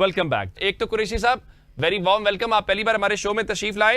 Welcome back. एक तो कुरैशी साहब, वेरी वार्म वेलकम, आप पहली बार हमारे शो में तशरीफ लाए।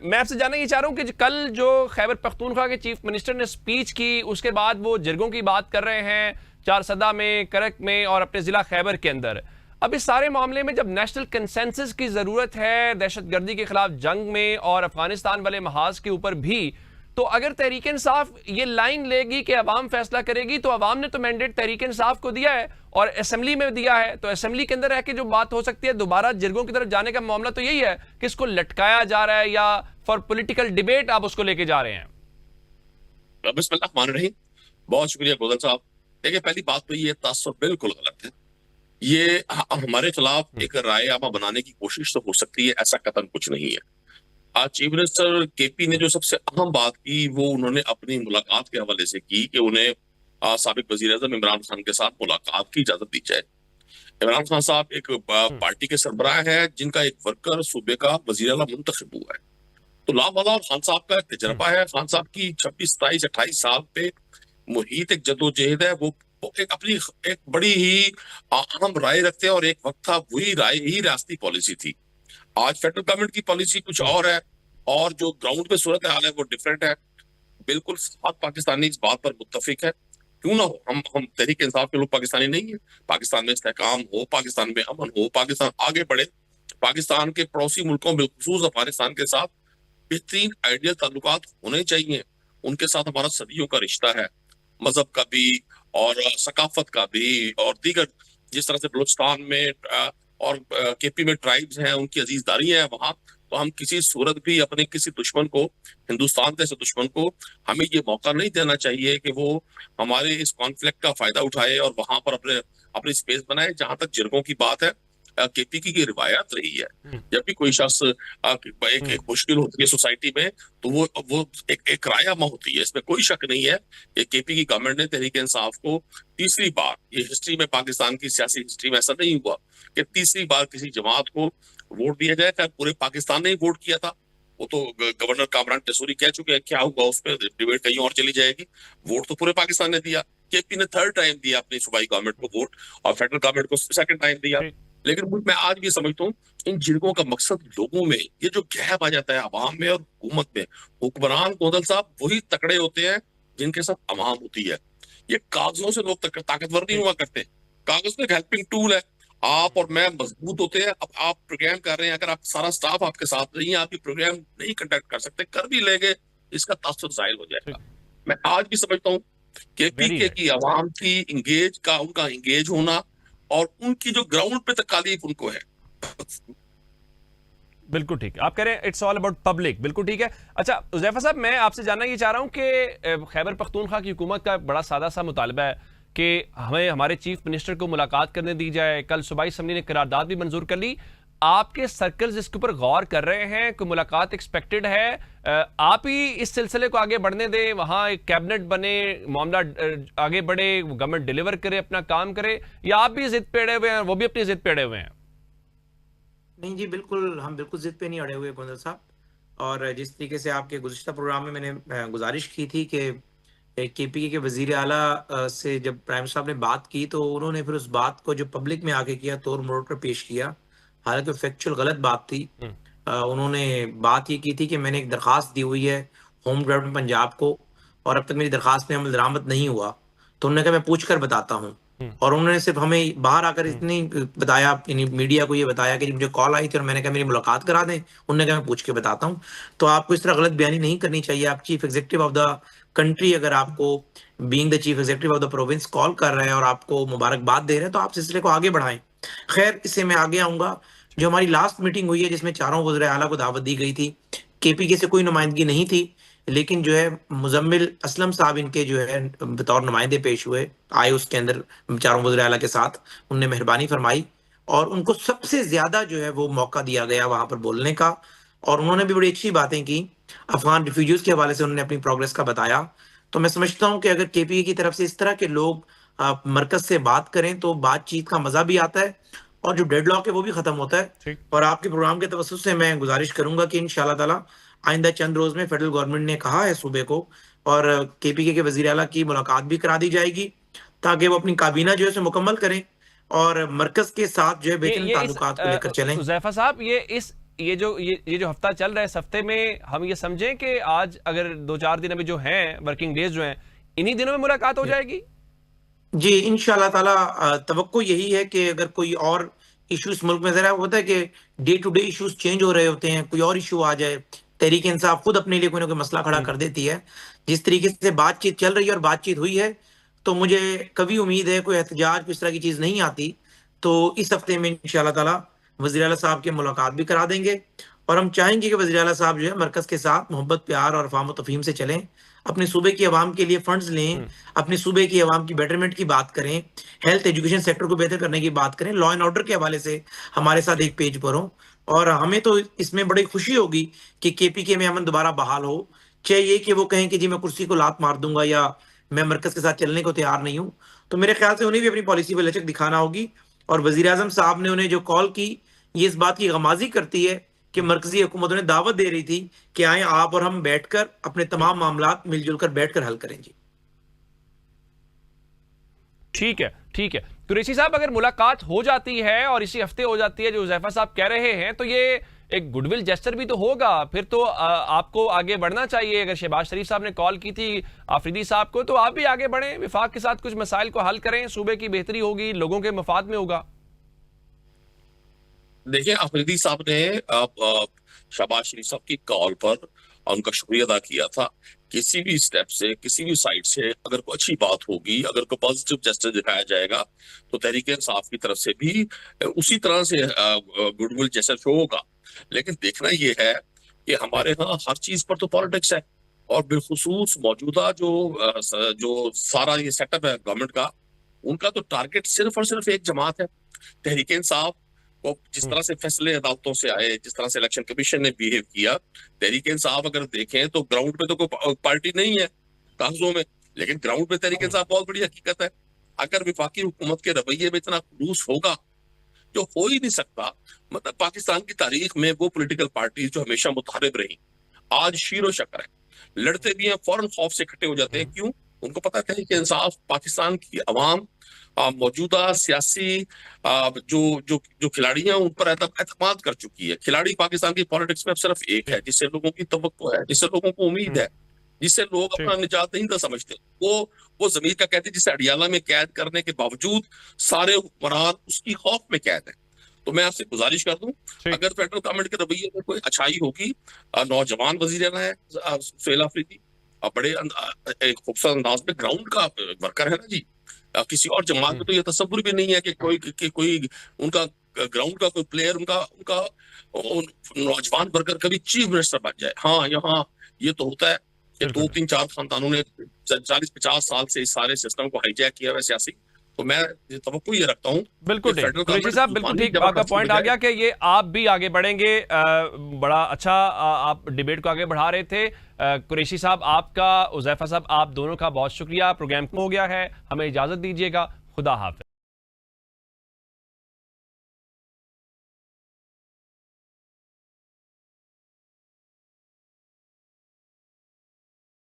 मैं आपसे जानना ये चाह रहा हूं कि कल जो खैबर पख्तूनख्वा के चीफ मिनिस्टर ने स्पीच की, उसके बाद वो जिरगों की बात कर रहे हैं चारसदा में, करक में और अपने जिला खैबर के अंदर। अब इस सारे मामले में जब नेशनल कंसेंसस की जरूरत है दहशतगर्दी के खिलाफ जंग में और अफगानिस्तान वाले महाज के ऊपर भी, तो अगर तहरीक इंसाफ ये लाइन लेगी कि अवाम फैसला करेगी, तो अवाम ने तो मैंडेट तहरीक इंसाफ को दिया है और असेंबली में दिया है, तो असेंबली के अंदर रह के जो बात हो सकती है दोबारा जिरगों की तरफ जाने का मामला तो यही है कि इसको लटकाया जा रहा है या फॉर पॉलिटिकल डिबेट आप उसको लेके जा रहे हैं। बिस्मिल्लाह, बहुत शुक्रिया गोदल साहब। देखिए, पहली बात तो ये तासुर बिल्कुल गलत है। ये हमारे खिलाफ एक राय आमा बनाने की कोशिश तो हो सकती है, ऐसा कतन कुछ नहीं है। आज चीफ मिनिस्टर केपी ने जो सबसे अहम बात की वो उन्होंने अपनी मुलाकात के हवाले से की कि उन्हें साबिक वजीर आजम इमरान खान के साथ मुलाकात की इजाजत दी जाए। इमरान खान साहब एक पार्टी के सरबराह है जिनका एक वर्कर सूबे का वजीर आला मुंतखब हुआ है, तो लावाला खान साहब का एक तजर्बा है। खान साहब की 26, 27, 28 साल पे मुहित एक जदोजहद है। वो एक अपनी एक बड़ी ही अहम राय रखते हैं और एक वक्त था वही राय ही रियासती पॉलिसी थी। आज फेडरल गवर्नमेंट की पॉलिसी कुछ और है और जो ग्राउंड पे सूरत हाल है वो डिफरेंट है। बिल्कुल साथ पाकिस्तानी इस बात पर मुत्तफिक है। क्यों ना हो, हम तहरीक इंसाफ के लोग पाकिस्तानी नहीं है। पाकिस्तान में इस्तेहकाम हो, पाकिस्तान में अमन हो, पाकिस्तान आगे बढ़े, पाकिस्तान के पड़ोसी मुल्कों बिलखुसूस अफगानिस्तान के साथ बेहतरीन आइडियल ताल्लुकात होने चाहिए। उनके साथ हमारा सदियों का रिश्ता है, मजहब का भी और सकाफत का भी, और दीगर जिस तरह से बलूचिस्तान में और केपी में ट्राइब्स हैं, उनकी अजीजदारी है वहां। तो हम किसी सूरत भी अपने किसी दुश्मन को, हिंदुस्तान जैसे दुश्मन को, हमें ये मौका नहीं देना चाहिए कि वो हमारे इस कॉन्फ्लिक्ट का फायदा उठाए और वहां पर अपनी स्पेस बनाए। जहां तक जिरगों की बात है, केपी की रिवायत रही है, जब भी कोई शख्स एक मुश्किल होती है सोसाइटी में तो वो एक रायामा होती है। इसमें कोई शक नहीं है कि केपी की गवर्नमेंट ने तहरीक इंसाफ को तीसरी बार, ये हिस्ट्री में, पाकिस्तान की सियासी हिस्ट्री में ऐसा नहीं हुआ कि तीसरी बार किसी जमात को वोट दिया जाए। खैर पूरे पाकिस्तान ने ही वोट किया था, वो तो गवर्नर कामरान टेसूरी कह चुके हैं, क्या हुआ उस पर डिबेट कहीं और चली जाएगी। वोट तो पूरे पाकिस्तान ने दिया। केपी ने थर्ड टाइम दिया अपनी सूबाई गवर्नमेंट को वोट और फेडरल गवर्नमेंट को सेकंड टाइम दिया। लेकिन मैं आज भी समझता हूँ इन जिरगों का मकसद लोगों में ये जो गैप आ जाता है अवाम में और हुकूमत में, हुक्मरान गोदल साहब वही तकड़े होते हैं जिनके साथ अवाम होती है। ये कागजों से लोग ताकतवर नहीं हुआ करते। कागज तो एक हेल्पिंग टूल है। आप और मैं मजबूत होते हैं। अब आप प्रोग्राम कर रहे हैं, अगर आप सारा स्टाफ आपके साथ नहीं है, आपकी प्रोग्राम नहीं कंडक्ट कर सकते, कर भी लेंगे, इसका तासुर जाहिल हो जाएगा। मैं आज भी समझता हूँ कि पीके की आवाम की इंगेज का, उनका इंगेज होना और उनकी जो ग्राउंड पे तकालीफ उनको है। बिल्कुल ठीक है, आप कह रहे हैं इट्स ऑल अबाउट पब्लिक, बिल्कुल ठीक है। अच्छा हुज़ैफा साहब, मैं आपसे जानना ये चाह रहा हूं कि खैबर पख्तूनख्वा की हुकूमत का बड़ा सादा सा मुतालबा है कि हमें हमारे चीफ मिनिस्टर को मुलाकात करने दी जाए। कल सूबाई असम्बली ने करारदाद भी मंजूर कर ली। आपके सर्कल्स इसके ऊपर गौर कर रहे हैं, कोई मुलाकात एक्सपेक्टेड है? आप ही इस सिलसिले को आगे बढ़ने दें, वहां एक कैबिनेट बने, मामला आगे बढ़े, गवर्नमेंट डिलीवर करे, अपना काम करे, या आप भी जिद पे अड़े हुए हैं, वो भी अपनी जिद पे अड़े हुए हैं? नहीं जी, बिल्कुल, हम बिल्कुल जिद पे नहीं अड़े हुए गोंदल साहब। और जिस तरीके से आपके गुज़िश्ता प्रोग्राम में मैंने गुजारिश की थी कि केपीके के वज़ीर आला से जब प्राइम मिनिस्टर साहब ने बात की, तो उन्होंने फिर उस बात को जो पब्लिक में आके किया, तोड़ मरोड़ कर पेश किया। हालांकि फैक्चुअल गलत बात थी। उन्होंने बात ये की थी कि मैंने एक दरख्वास्त दी हुई है होम गवर्नमेंट पंजाब को और अब तक मेरी दरख्वास्त में अमल दरामद नहीं हुआ। तो उन्होंने कहा मैं पूछ कर बताता हूँ। और उन्होंने सिर्फ हमें बाहर आकर इतनी बताया, मीडिया को ये बताया कि मुझे कॉल आई थी और मैंने कहा मेरी मुलाकात करा दें। उन्होंने कहा मैं पूछ के बताता हूँ। तो आपको इस तरह गलत बयानी नहीं करनी चाहिए। आप chief executive of the country, अगर आपको being the chief executive of the province call कर रहे हैं और आपको मुबारकबाद दे रहे हैं, तो आप सिलसिले को आगे बढ़ाएं। खैर, इससे मैं आगे आऊंगा। जो हमारी लास्ट मीटिंग हुई है जिसमें चारों वज़ीर आला को दावत दी गई थी, केपीके से कोई नुमाइंदगी नहीं थी, लेकिन जो है मुजम्मिल असलम साहब इनके जो है बतौर नुमाइंदे पेश हुए, आए उसके अंदर चारों वज़ीर आला के साथ। उनने मेहरबानी फरमाई और उनको सबसे ज्यादा जो है वो मौका दिया गया वहां पर बोलने का। और उन्होंने भी बड़ी अच्छी बातें की। अफगान रिफ्यूजीज के हवाले से उन्होंने अपनी प्रोग्रेस का बताया। तो मैं समझता हूँ कि अगर केपीके की तरफ से इस तरह के लोग मरकज से बात करें तो बातचीत का मजा भी आता है और जो डेडलॉक है वो भी खत्म होता है। और आपके प्रोग्राम के तवज्जुह से मैं गुजारिश करूंगा कि इंशाल्लाह ताला आइंदा चंद रोज में फेडरल गवर्नमेंट ने कहा है सूबे को, और केपीके के वजीर आला की मुलाकात भी करा दी जाएगी ताकि वो अपनी काबीना जो है उसे मुकम्मल करें। और मरकज के साथ जो है बेहतरीन ये ताल्लुकात को लेकर चलें। हुज़ैफा साहब, ये जो हफ्ता चल रहा है, इस हफ्ते में हम ये समझें कि आज अगर 2-4 दिन अभी जो हैं, वर्किंग डेज जो हैं, इन्हीं दिनों में मुलाकात हो जाएगी? जी, इंशाअल्लाह ताला तवक्को यही है कि अगर कोई और इश्यूज मुल्क में ज़रा होता है कि day to day issues change हो रहे होते हैं, कोई और इश्यू आ जाए, तहरीक इंसाफ खुद अपने लिए कोई ना कोई मसला खड़ा कर देती है। जिस तरीके से बातचीत चल रही है और बातचीत हुई है, तो मुझे कभी उम्मीद है कोई एहतजाज कोई इस तरह की चीज़ नहीं आती। तो इस हफ्ते में इंशाअल्लाह ताला वज़ीर आला साहब की मुलाकात भी करा देंगे और हम चाहेंगे कि वज़ीर आला साहब जो है मरकज़ के साथ मोहब्बत, प्यार और फ़ाहम तफ़हीम से चलें। अपने सूबे की आवाम के लिए फंड्स लें, अपने सूबे की आवाम की बेटरमेंट की बात करें, हेल्थ एजुकेशन सेक्टर को बेहतर करने की बात करें, लॉ एंड ऑर्डर के हवाले से हमारे साथ एक पेज पर हों। और हमें तो इसमें बड़ी खुशी होगी कि केपीके में अमन दोबारा बहाल हो। चाहे ये कि वो कहें कि जी मैं कुर्सी को लात मार दूंगा या मैं मरकज के साथ चलने को तैयार नहीं हूं, तो मेरे ख्याल से उन्हें भी अपनी पॉलिसी पर लचक दिखाना होगी। और वजीर आजम साहब ने उन्हें जो कॉल की, ये इस बात की गमाजी करती है कि मरकजी हुकूमत उन्हें दावत दे रही थी कि आए आप और हम बैठकर अपने तमाम मामलात मिलजुल कर बैठकर हल करें। जी ठीक है, ठीक है। कुरैशी साहब, अगर मुलाकात हो जाती है और इसी हफ्ते हो जाती है जो हुज़ैफा साहब कह रहे हैं, तो ये एक गुडविल जेस्चर भी तो होगा। फिर तो आपको आगे बढ़ना चाहिए। अगर शहबाज शरीफ साहब ने कॉल की थी आफरीदी साहब को, तो आप भी आगे बढ़ें, विफाक के साथ कुछ मसाइल को हल करें, सूबे की बेहतरी होगी, लोगों के मफाद में होगा। देखिए, अफरीदी साहब ने शहबाज शरीफ साहब की कॉल पर उनका शुक्रिया अदा किया था। किसी भी स्टेप से, किसी भी साइड से अगर कोई अच्छी बात होगी, अगर कोई पॉजिटिव जेस्चर दिखाया जाएगा, तो तहरीक इंसाफ की तरफ से भी उसी तरह से गुडविल जेस्चर शो होगा। लेकिन देखना यह है कि हमारे यहाँ हर चीज पर तो पॉलिटिक्स है, और बिलखुसूस मौजूदा जो सारा ये सेटअप है गवर्नमेंट का, उनका तो टारगेट सिर्फ और सिर्फ एक जमात है, तहरीक इंसाफ। को जिस तरह से फैसले अदालतों से आए, जिस तरह से इलेक्शन कमीशन ने बिहेव किया, तहरीक इंसाफ अगर देखें तो ग्राउंड पे तो कोई पार्टी नहीं है कागजों में, लेकिन ग्राउंड पे तहरीक इंसाफ बहुत बड़ी हकीकत है। अगर विफाकी हुकूमत के रवैये में इतना खलूस होगा, जो हो ही नहीं सकता, मतलब पाकिस्तान की तारीख में वो पॉलिटिकल पार्टी जो हमेशा मुतहरिब रही, आज शीरो शक्र है, लड़ते भी हैं, फौरन खौफ से इकट्ठे हो जाते हैं। क्यों? उनको पता है कि इंसाफ पाकिस्तान की अवाम, मौजूदा सियासी जो जो जो खिलाड़ी हैं उन पर एतमाद कर चुकी है। खिलाड़ी पाकिस्तान की पॉलिटिक्स में अब सिर्फ एक है, जिससे लोगों की तवक्को है, जिससे लोगों को उम्मीद है, जिससे लोग अपना निजात नहीं था समझते। वो जमीर का कहते हैं, जिसे अडियाला में कैद करने के बावजूद सारे हुक्मरान उसकी खौफ में कैद है। तो मैं आपसे गुजारिश कर दूं, अगर फेडरल गवर्नमेंट के रवैये में कोई अच्छाई होगी, नौजवान वजीर है सुहेल आफरीदी, बड़े एक खूबसूरत अंदाज में ग्राउंड का वर्कर है ना जी। किसी और जमात में तो ये तस्वुर भी नहीं है कि कोई उनका ग्राउंड का कोई प्लेयर, उनका नौजवान वर्कर कभी चीफ मिनिस्टर बन जाए। हाँ, यहाँ ये तो होता है कि 2-3-4 खानदानों ने 40-50 साल से इस सारे सिस्टम को हाईजैक किया है सियासी। तो मैं तवक्को ये रखता हूँ। बिल्कुल ठीक कुरैशी साहब, बिल्कुल ठीक आपका पॉइंट आ गया कि ये आप भी आगे बढ़ेंगे। बड़ा अच्छा आप डिबेट को आगे बढ़ा रहे थे। कुरैशी साहब आपका, हुज़ैफा साहब आप दोनों का बहुत शुक्रिया। प्रोग्राम हो गया है, हमें इजाजत दीजिएगा। खुदा हाफिज़।